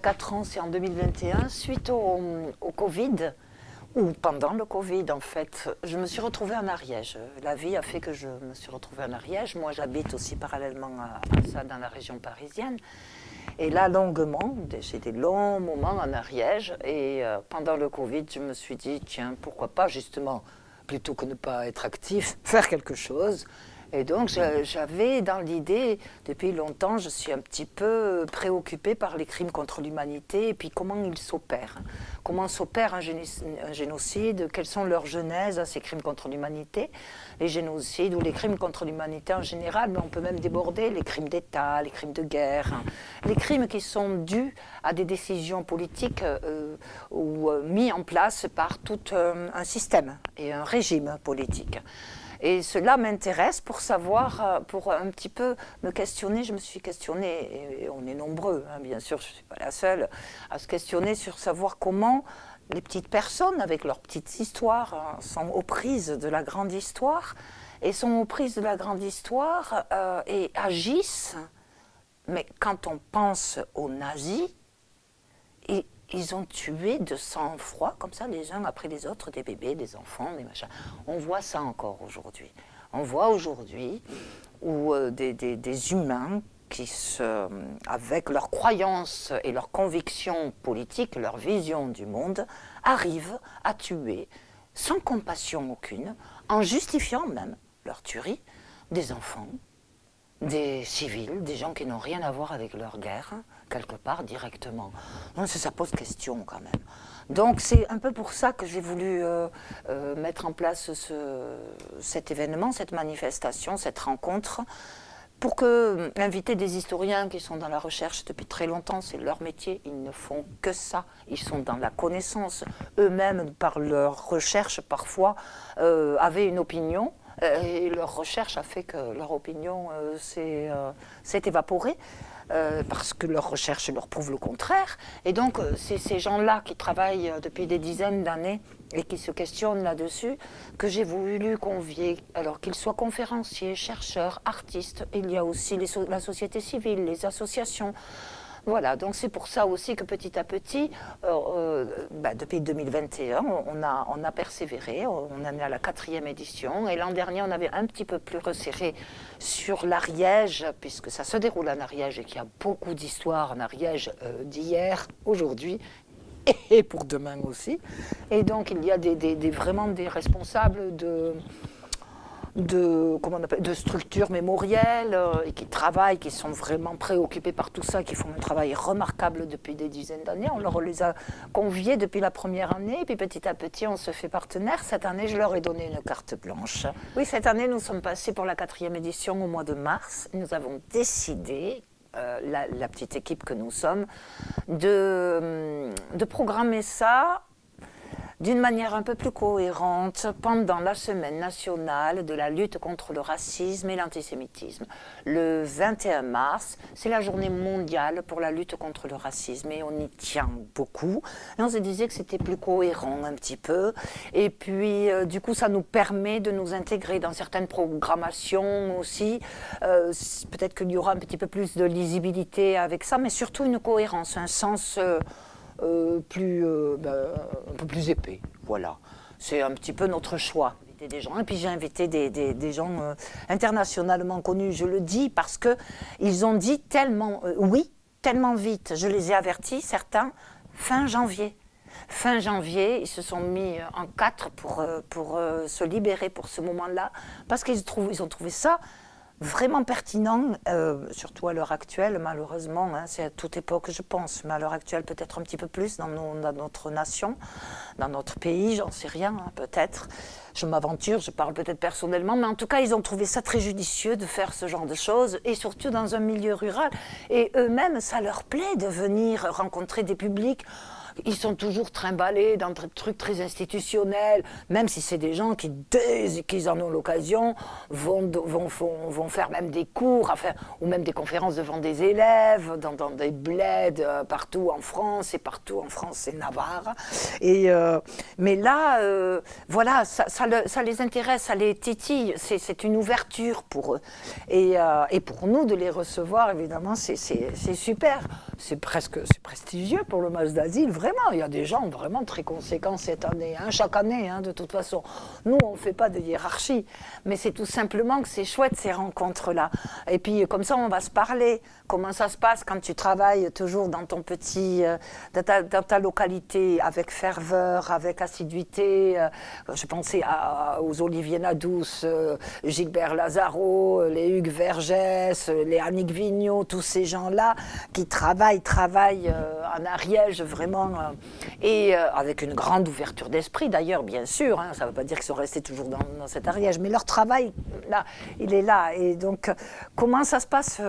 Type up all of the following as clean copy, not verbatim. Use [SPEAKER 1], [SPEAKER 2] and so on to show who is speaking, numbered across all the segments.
[SPEAKER 1] 4 ans, c'est en 2021, suite au Covid, ou pendant le Covid en fait, je me suis retrouvée en Ariège. La vie a fait que je me suis retrouvée en Ariège. Moi j'habite aussi parallèlement à ça dans la région parisienne. Et là longuement, j'ai des longs moments en Ariège. Et pendant le Covid, je me suis dit, tiens, pourquoi pas justement, plutôt que ne pas être actif, faire quelque chose. Et donc j'avais dans l'idée, depuis longtemps, je suis un petit peu préoccupée par les crimes contre l'humanité et puis comment ils s'opèrent. Comment s'opère un génocide, quelles sont leurs genèses à ces crimes contre l'humanité, les génocides ou les crimes contre l'humanité en général, mais on peut même déborder les crimes d'État, les crimes de guerre, les crimes qui sont dus à des décisions politiques ou mis en place par tout un système et un régime politique. Et cela m'intéresse pour savoir, pour un petit peu me questionner. Je me suis questionnée, et on est nombreux, hein, bien sûr, je ne suis pas la seule, à se questionner sur savoir comment les petites personnes, avec leurs petites histoires, hein, sont aux prises de la grande histoire, et sont aux prises de la grande histoire et agissent. Mais quand on pense aux nazis, ils ont tué de sang-froid, comme ça, les uns après les autres, des bébés, des enfants, des machins. On voit ça encore aujourd'hui. On voit aujourd'hui où des humains qui, avec leurs croyances et leurs convictions politiques, leur vision du monde, arrivent à tuer, sans compassion aucune, en justifiant même leur tuerie, des enfants, des civils, des gens qui n'ont rien à voir avec leur guerre, quelque part, directement. Donc ça pose question, quand même. Donc c'est un peu pour ça que j'ai voulu mettre en place cet événement, cette manifestation, cette rencontre, pour inviter des historiens qui sont dans la recherche depuis très longtemps, c'est leur métier, ils ne font que ça, ils sont dans la connaissance, eux-mêmes, par leur recherche, parfois, avaient une opinion, et leur recherche a fait que leur opinion s'est évaporée, parce que leur recherche leur prouve le contraire. Et donc, c'est ces gens-là qui travaillent depuis des dizaines d'années et qui se questionnent là-dessus que j'ai voulu convier, alors qu'ils soient conférenciers, chercheurs, artistes. Il y a aussi la société civile, les associations. Voilà, donc c'est pour ça aussi que petit à petit, depuis 2021, on a persévéré, on en est à la 4e édition, et l'an dernier on avait un petit peu plus resserré sur l'Ariège, puisque ça se déroule en Ariège et qu'il y a beaucoup d'histoires en Ariège d'hier, aujourd'hui, et pour demain aussi. Et donc il y a vraiment des responsables de structures mémorielles et qui travaillent, qui sont vraiment préoccupés par tout ça, qui font un travail remarquable depuis des dizaines d'années. On les a conviés depuis la première année, et puis petit à petit on se fait partenaire. Cette année, je leur ai donné une carte blanche. Oui, cette année, nous sommes passés pour la 4e édition au mois de mars. Nous avons décidé, la petite équipe que nous sommes, de programmer ça d'une manière un peu plus cohérente pendant la semaine nationale de la lutte contre le racisme et l'antisémitisme. Le 21 mars, c'est la journée mondiale pour la lutte contre le racisme et on y tient beaucoup. Et on se disait que c'était plus cohérent un petit peu. Et puis, du coup, ça nous permet de nous intégrer dans certaines programmations aussi. Peut-être qu'il y aura un petit peu plus de lisibilité avec ça, mais surtout une cohérence, un sens un peu plus épais, voilà. C'est un petit peu notre choix. Des gens, et puis j'ai invité des gens internationalement connus, je le dis, parce qu'ils ont dit tellement, oui, tellement vite, je les ai avertis, certains, fin janvier. Fin janvier, ils se sont mis en 4 pour se libérer pour ce moment-là, parce qu'ils ont trouvé ça vraiment pertinent, surtout à l'heure actuelle, malheureusement, hein, c'est à toute époque je pense, mais à l'heure actuelle peut-être un petit peu plus dans notre nation, dans notre pays, j'en sais rien, hein, peut-être, je m'aventure, je parle peut-être personnellement, mais en tout cas ils ont trouvé ça très judicieux de faire ce genre de choses, et surtout dans un milieu rural, et eux-mêmes ça leur plaît de venir rencontrer des publics. Ils sont toujours trimballés dans des trucs très institutionnels, même si c'est des gens qui, dès qu'ils en ont l'occasion, vont faire même des cours, enfin, ou même des conférences devant des élèves, dans des bleds partout en France, et partout en France et Navarre. Mais là, voilà, ça les intéresse, ça les titille, c'est une ouverture pour eux. Et pour nous, de les recevoir, évidemment, c'est super.
[SPEAKER 2] c'est prestigieux pour le match d'asile, vraiment. Il y a des gens vraiment très conséquents cette année, hein, chaque année, hein, de toute façon. Nous, on ne fait pas de hiérarchie, mais c'est tout simplement que c'est chouette ces rencontres-là. Et puis, comme ça, on va se parler. Comment ça se passe quand tu travailles toujours dans ton petit, dans ta localité, avec ferveur, avec assiduité. Je pensais aux Olivier Nadous, Gilbert Lazaro, les Hugues Vergès, les Annick Vigneault, tous ces gens-là qui travaillent en Ariège vraiment, et avec une grande ouverture d'esprit d'ailleurs, bien sûr, hein, ça ne veut pas dire qu'ils sont restés toujours dans cet Ariège, mais leur travail, là, il est là. Et donc, comment ça se passe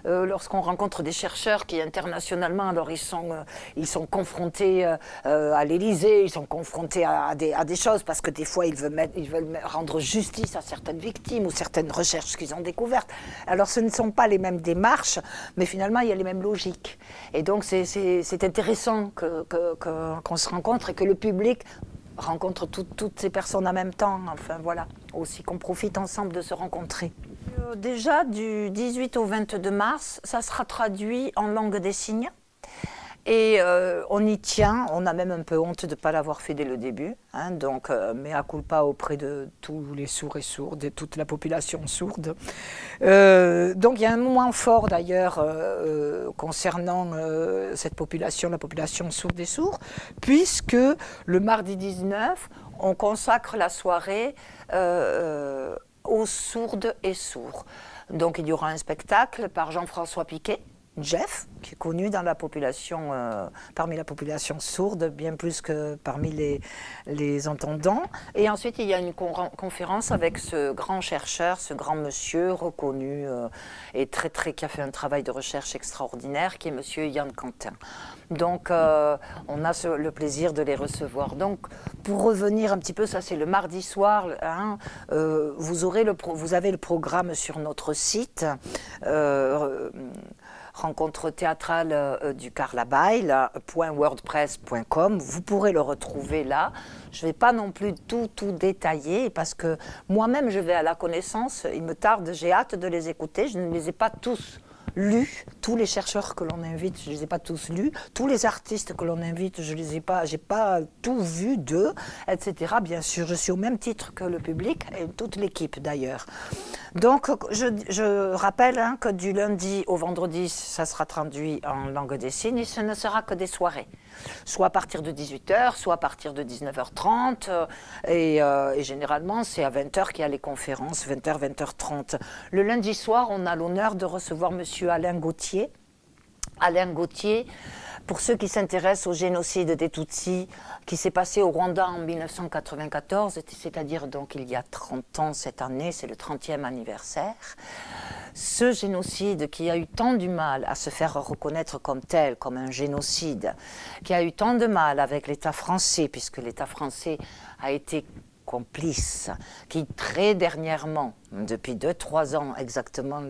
[SPEAKER 2] lorsqu'on rencontre des chercheurs qui internationalement, alors ils sont confrontés à l'Élysée, ils sont confrontés à des choses, parce que des fois ils veulent rendre justice à certaines victimes ou certaines recherches qu'ils ont découvertes. Alors ce ne sont pas les mêmes démarches, mais finalement il y a les mêmes logiques. Et donc c'est intéressant qu'on se rencontre et que le public rencontre toutes ces personnes en même temps. Enfin voilà, aussi qu'on profite ensemble de se rencontrer. Déjà du 18 au 22 mars, ça sera traduit en langue des signes. Et on y tient, on a même un peu honte de ne pas l'avoir fait dès le début, hein, donc mea culpa auprès de tous les sourds et sourdes, et toute la population sourde. Donc il y a un moment fort d'ailleurs concernant cette population, la population sourde et sourds, puisque le mardi 19, on consacre la soirée aux sourdes et sourds. Donc il y aura un spectacle par Jean-François Piquet, Jeff, qui est connu dans la population, parmi la population sourde, bien plus que parmi les entendants. Et ensuite, il y a une conférence avec ce grand chercheur, ce grand monsieur reconnu et qui a fait un travail de recherche extraordinaire, qui est monsieur Yann Quentin. Donc, on a le plaisir de les recevoir. Donc, pour revenir un petit peu, ça c'est le mardi soir, hein, vous avez le programme sur notre site, rencontre théâtrale du carlabail.wordpress.com. Vous pourrez le retrouver là. Je ne vais pas non plus tout détailler parce que moi-même je vais à la connaissance. Il me tarde, j'ai hâte de les écouter. Je ne les ai pas tous lus. Tous les chercheurs que l'on invite, je ne les ai pas tous lus. Tous les artistes que l'on invite, je les ai pas, j'ai pas tout vu d'eux, etc. Bien sûr, je suis au même titre que le public et toute l'équipe d'ailleurs. Donc, je rappelle hein, que du lundi au vendredi, ça sera traduit en langue des signes et ce ne sera que des soirées. Soit à partir de 18h, soit à partir de 19h30. Et généralement, c'est à 20h qu'il y a les conférences, 20h, 20h30. Le lundi soir, on a l'honneur de recevoir monsieur Alain Gauthier. Alain Gauthier, pour ceux qui s'intéressent au génocide des Tutsis qui s'est passé au Rwanda en 1994, c'est-à-dire donc il y a 30 ans cette année, c'est le 30e anniversaire. Ce génocide qui a eu tant du mal à se faire reconnaître comme tel, comme un génocide, qui a eu tant de mal avec l'État français, puisque l'État français a été complice, qui très dernièrement, depuis 2-3 ans exactement,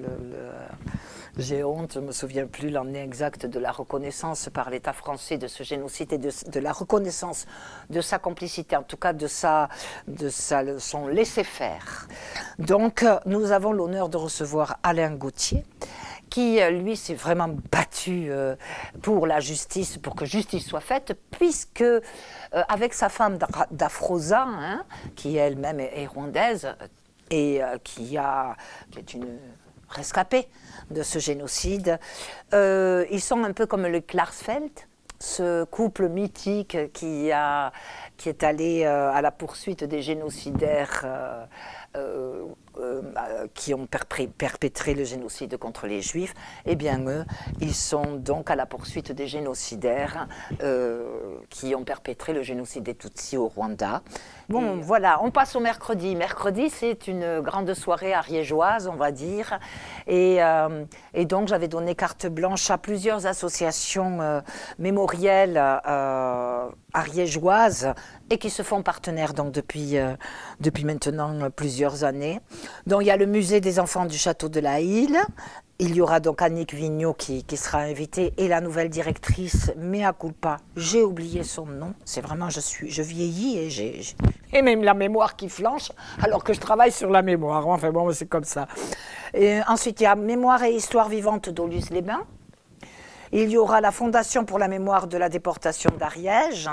[SPEAKER 2] j'ai honte, je ne me souviens plus l'année exacte de la reconnaissance par l'État français de ce génocide et de la reconnaissance de sa complicité, en tout cas de son laisser-faire. Donc nous avons l'honneur de recevoir Alain Gauthier, qui, lui, s'est vraiment battu pour la justice, pour que justice soit faite, puisque, avec sa femme Dafrosa, hein, qui elle-même est rwandaise, et qui est une rescapée de ce génocide, ils sont un peu comme le Klarsfeld, ce couple mythique qui est allé à la poursuite des génocidaires qui ont perpétré le génocide contre les Juifs. Eh bien, eux, ils sont donc à la poursuite des génocidaires qui ont perpétré le génocide des Tutsis au Rwanda. Bon, voilà, on passe au mercredi. Mercredi, c'est une grande soirée ariégeoise, on va dire. Et donc, j'avais donné carte blanche à plusieurs associations mémorielles ariégeoises et qui se font partenaires donc, depuis maintenant plusieurs années. Donc, il y a le musée des enfants du château de la Hille. Il y aura donc Annick Vigneault qui sera invitée et la nouvelle directrice, mea culpa, j'ai oublié son nom. C'est vraiment, je vieillis et j'ai même la mémoire qui flanche alors que je travaille sur la mémoire. Enfin bon, c'est comme ça. Et ensuite, il y a Mémoire et histoire vivante d'Aulus-les-Bains. Il y aura la Fondation pour la mémoire de la déportation d'Ariège,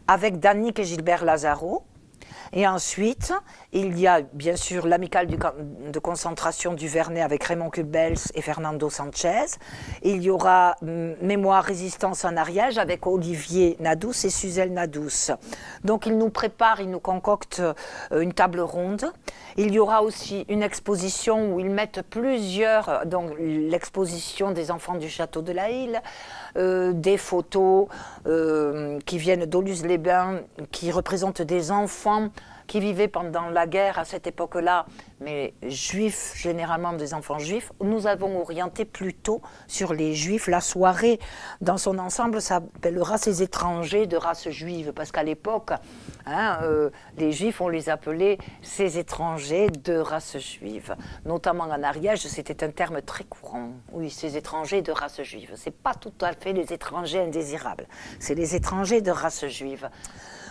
[SPEAKER 2] avec Danick et Gilbert Lazaro. Et ensuite, il y a bien sûr l'amicale de concentration du Vernet avec Raymond Kubels et Fernando Sanchez. Il y aura Mémoire Résistance en Ariège avec Olivier Nadous et Suzelle Nadous. Donc ils nous préparent, ils nous concoctent une table ronde. Il y aura aussi une exposition où ils mettent plusieurs, donc l'exposition des enfants du château de la Île, des photos qui viennent d'Aulus-les-Bains, qui représentent des enfants qui vivaient pendant la guerre à cette époque-là, mais juifs, généralement des enfants juifs. Nous avons orienté plutôt sur les juifs. La soirée, dans son ensemble, s'appellera Ces étrangers de race juive, parce qu'à l'époque, les juifs, on les appelait ces étrangers de race juive. Notamment en Ariège, c'était un terme très courant. Oui, ces étrangers de race juive. Ce n'est pas tout à fait les étrangers indésirables, c'est les étrangers de race juive.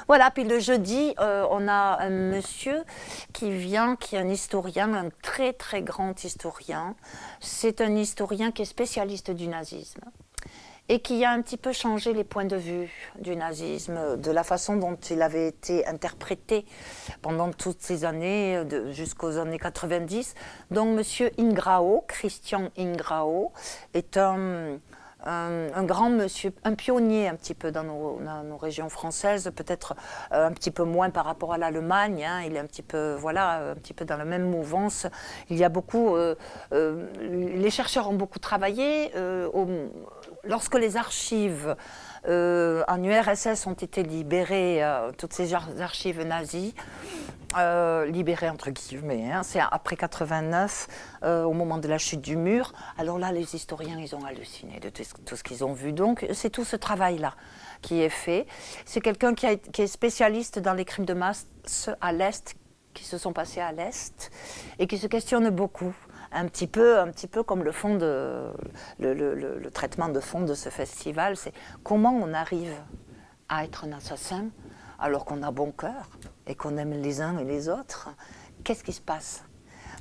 [SPEAKER 2] Voilà, puis le jeudi, on a un monsieur qui vient, qui est un historien, un très très grand historien. C'est un historien qui est spécialiste du nazisme et qui a un petit peu changé les points de vue du nazisme, de la façon dont il avait été interprété pendant toutes ces années, jusqu'aux années 90. Donc monsieur Ingrao, Christian Ingrao, est un grand monsieur, un pionnier un petit peu dans nos régions françaises, peut-être un petit peu moins par rapport à l'Allemagne, hein, il est un petit peu, voilà, un petit peu dans la même mouvance. Il y a beaucoup, les chercheurs ont beaucoup travaillé. Lorsque les archives en URSS ont été libérées, toutes ces archives nazies, libérées entre guillemets, hein, c'est après 89, au moment de la chute du mur. Alors là, les historiens, ils ont halluciné de tout ce qu'ils ont vu. Donc, c'est tout ce travail-là qui est fait. C'est quelqu'un qui est spécialiste dans les crimes de masse à l'Est, qui se sont passés à l'Est, et qui se questionne beaucoup. Un petit peu comme le traitement de fond de ce festival, c'est comment on arrive à être un assassin alors qu'on a bon cœur et qu'on aime les uns et les autres. Qu'est-ce qui se passe?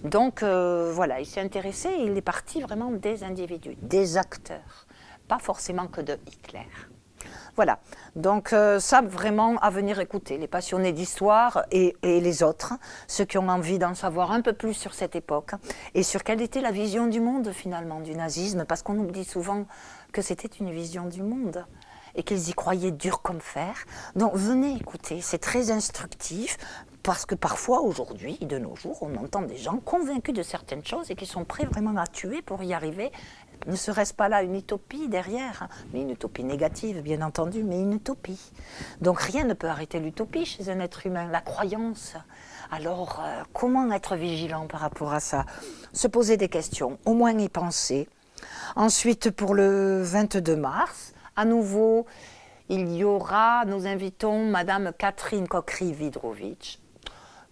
[SPEAKER 2] Donc voilà, il s'est intéressé, il est parti vraiment des individus, des acteurs, pas forcément que de Hitler. Voilà, donc ça vraiment à venir écouter, les passionnés d'histoire et les autres, ceux qui ont envie d'en savoir un peu plus sur cette époque et sur quelle était la vision du monde finalement du nazisme, parce qu'on oublie souvent que c'était une vision du monde et qu'ils y croyaient dur comme fer. Donc venez écouter, c'est très instructif, parce que parfois aujourd'hui, de nos jours, on entend des gens convaincus de certaines choses et qui sont prêts vraiment à tuer pour y arriver. Ne serait-ce pas là une utopie derrière, mais une utopie négative, bien entendu, mais une utopie. Donc rien ne peut arrêter l'utopie chez un être humain, la croyance. Alors, comment être vigilant par rapport à ça? Se poser des questions, au moins y penser. Ensuite, pour le 22 mars, à nouveau, nous invitons Madame Catherine Cockry-Widrowicz,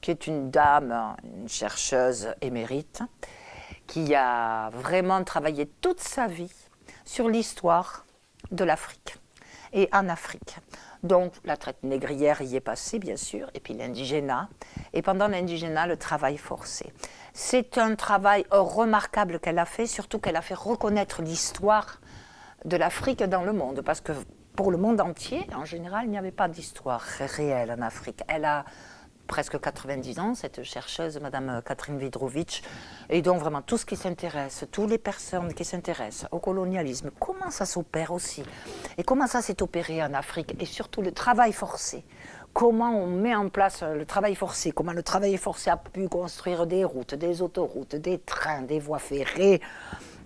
[SPEAKER 2] qui est une dame, une chercheuse émérite, qui a vraiment travaillé toute sa vie sur l'histoire de l'Afrique et en Afrique. Donc la traite négrière y est passée, bien sûr, et puis l'indigénat. Et pendant l'indigénat, le travail forcé. C'est un travail remarquable qu'elle a fait, surtout qu'elle a fait reconnaître l'histoire de l'Afrique dans le monde, parce que pour le monde entier, en général, il n'y avait pas d'histoire réelle en Afrique. Elle a presque 90 ans, cette chercheuse, Madame Catherine Widrowicz, et donc vraiment tout ce qui s'intéresse, toutes les personnes qui s'intéressent au colonialisme, comment ça s'opère aussi, et comment ça s'est opéré en Afrique, et surtout le travail forcé. Comment on met en place le travail forcé, comment le travail forcé a pu construire des routes, des autoroutes, des trains, des voies ferrées.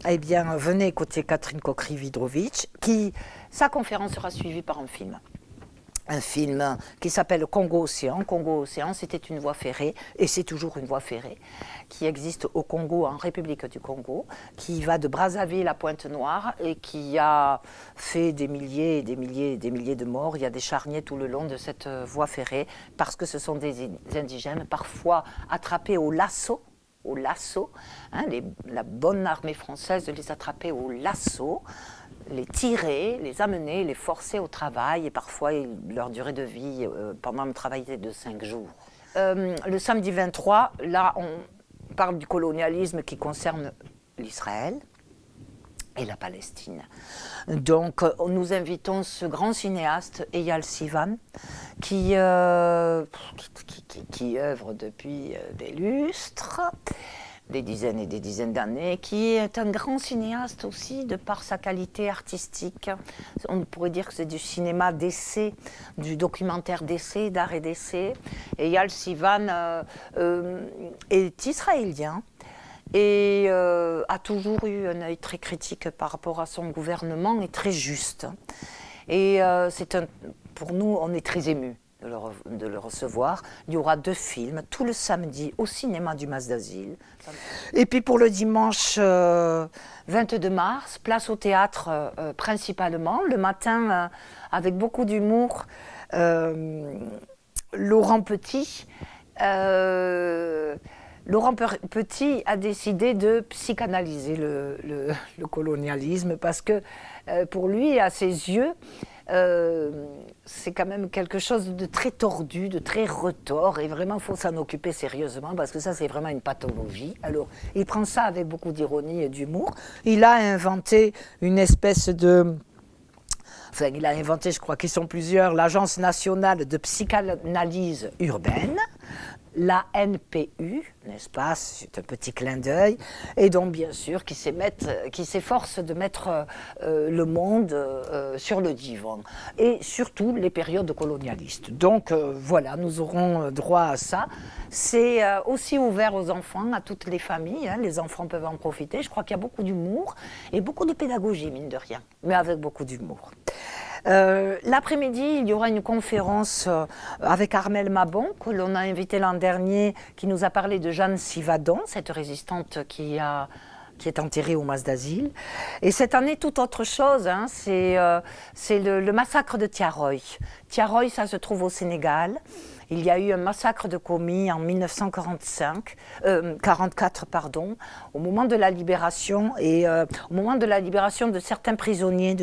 [SPEAKER 2] Eh bien, venez écouter Catherine Cockry-Widrowicz, sa conférence sera suivie par un film. Un film qui s'appelle Congo-Océan. Congo-Océan, c'était une voie ferrée, et c'est toujours une voie ferrée, qui existe au Congo, en République du Congo, qui va de Brazzaville à Pointe-Noire et qui a fait des milliers et des milliers et des milliers de morts. Il y a des charniers tout le long de cette voie ferrée, parce que ce sont des indigènes, parfois attrapés au lasso, hein, la bonne armée française les attrapait au lasso, les tirer, les amener, les forcer au travail, et parfois leur durée de vie pendant le travail était de 5 jours. Le samedi 23, là on parle du colonialisme qui concerne l'Israël,
[SPEAKER 1] et la Palestine. Donc nous invitons ce grand cinéaste, Eyal Sivan, qui œuvre depuis des lustres, des dizaines et des dizaines d'années, qui est un grand cinéaste aussi de par sa qualité artistique. On pourrait dire que c'est du cinéma d'essai, du documentaire d'essai, d'art et d'essai. Eyal Sivan est israélien et a toujours eu un œil très critique par rapport à son gouvernement et très juste. Et pour nous, on est très émus de le recevoir. Il y aura 2 films, tout le samedi au cinéma du Mas d'Asile. Et puis pour le dimanche 22 mars, place au théâtre principalement. Le matin, avec beaucoup d'humour, Laurent Petit a décidé de psychanalyser le colonialisme parce que pour lui, à ses yeux, c'est quand même quelque chose de très tordu, de très retors, et vraiment il faut s'en occuper sérieusement parce que ça c'est vraiment une pathologie. Alors il prend ça avec beaucoup d'ironie et d'humour. Il a inventé une espèce de... Enfin, il a inventé, je crois qu'ils sont plusieurs, l'Agence nationale de psychanalyse urbaine, la NPU, n'est-ce pas, c'est un petit clin d'œil, et donc bien sûr qui s'efforce de mettre le monde sur le divan, et surtout les périodes colonialistes. Donc voilà, nous aurons droit à ça. C'est aussi ouvert aux enfants, à toutes les familles, hein, les enfants peuvent en profiter. Je crois qu'il y a beaucoup d'humour et beaucoup de pédagogie, mine de rien, mais avec beaucoup d'humour. L'après-midi, il y aura une conférence avec Armelle Mabon, que l'on a invité l'an dernier, qui nous a parlé de Jeanne Sivadon, cette résistante qui est enterrée au Mas d'Asile. Et cette année, toute autre chose, hein, c'est le massacre de Tiaroy. Tiaroy, ça se trouve au Sénégal. Il y a eu un massacre de commis en 1944, au moment de la libération, et au moment de la libération de certains prisonniers,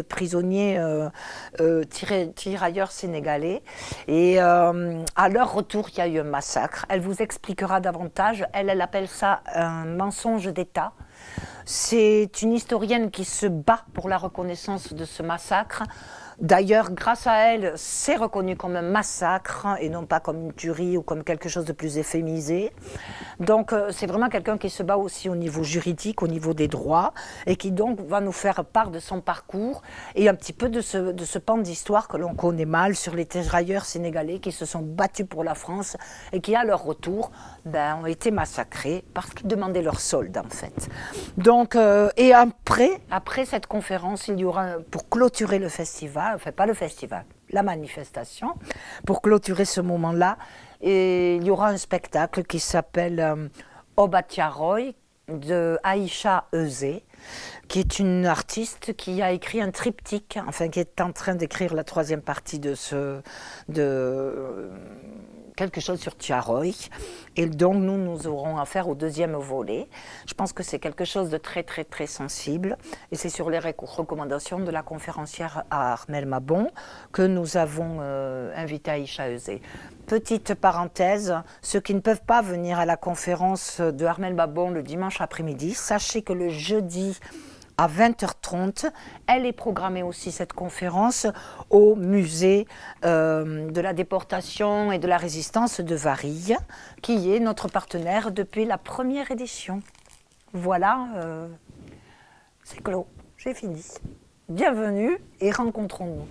[SPEAKER 1] tirailleurs sénégalais. Et à leur retour, il y a eu un massacre. Elle vous expliquera davantage. Elle appelle ça un mensonge d'État. C'est une historienne qui se bat pour la reconnaissance de ce massacre. D'ailleurs, grâce à elle, c'est reconnu comme un massacre et non pas comme une tuerie ou comme quelque chose de plus euphémisé. Donc, c'est vraiment quelqu'un qui se bat aussi au niveau juridique, au niveau des droits, et qui donc va nous faire part de son parcours et un petit peu de ce pan d'histoire que l'on connaît mal sur les tirailleurs sénégalais qui se sont battus pour la France et qui, à leur retour, ont été massacrés parce qu'ils demandaient leur solde, en fait. Donc, et après cette conférence, il y aura, pour clôturer le festival, enfin pas le festival, la manifestation, pour clôturer ce moment-là, et il y aura un spectacle qui s'appelle Oba Tiaroy de Aïcha Euzé, qui est une artiste qui a écrit un triptyque, enfin qui est en train d'écrire la 3e partie de quelque chose sur Tiaroy, et donc nous aurons affaire au 2e volet. Je pense que c'est quelque chose de très très très sensible, et c'est sur les recommandations de la conférencière Armelle Mabon que nous avons invité Aïcha Euzé. Petite parenthèse, ceux qui ne peuvent pas venir à la conférence de Armelle Mabon le dimanche après-midi, sachez que le jeudi à 20h30, elle est programmée aussi, cette conférence, au musée de la déportation et de la résistance de Varilhes, qui est notre partenaire depuis la première édition. Voilà, c'est clos, j'ai fini. Bienvenue et rencontrons-nous.